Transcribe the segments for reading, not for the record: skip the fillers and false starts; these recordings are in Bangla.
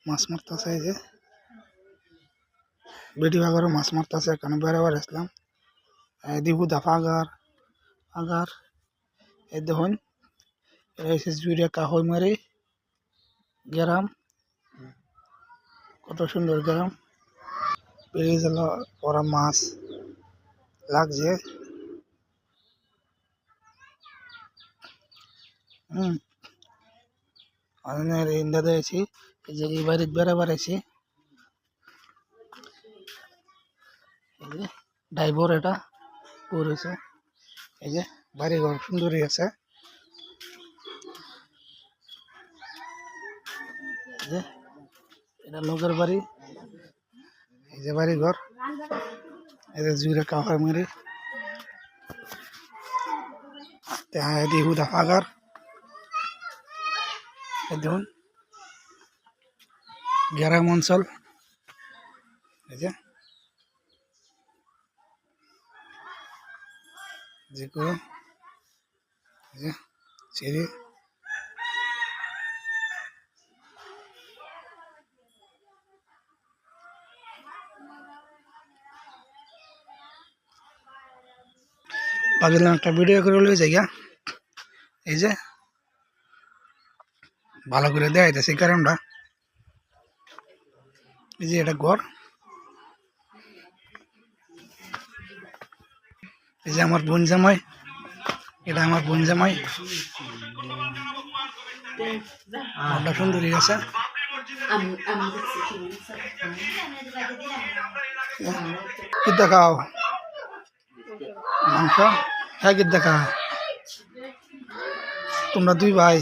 মাছ মারতেছে। এই যে বেটি বাগারও মাছ মারতেছে। এখানে বেড়াবার আসলাম দিবু দাফা আগার এই দেখুন এসে জুড়ে কাহই মারি গ্রাম, কত সুন্দর গ্রাম। পেরিয়ে গেল ওরা মাছ লাগছে। ইন্দা দিয়েছি এই যে এই বাড়িতে বেড়াবার আছি। ড্রাইভার এটা পড়েছে। এই যে বাড়ি ঘর সুন্দরই আছে। এই যে এটা লোকের বাড়ি। এই যে বাড়ি ঘর এই যে জুড়ে কাহার মারি দিহু দাফাগার দেখুন গ্রাম অঞ্চল। এই যে সিঁড়ি ভাবছিলাম একটা ভিডিও করে লই যাই। এই যে ভালো করে দেখাইতেছি কারণটা। এই যে এটা ঘর। এই যে আমার বোন জামাই, এটা আমার বোন জামাই। ঘরটা সুন্দরই আছে। কি দেখাও মাংস? হ্যাঁ কি দেখা? তোমরা দুই ভাই,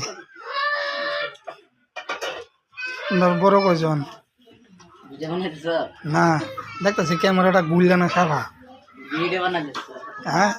তোমরা বড় কয়জন? না দেখতেছি ক্যামেরাটা গুললে না খাবা। হ্যাঁ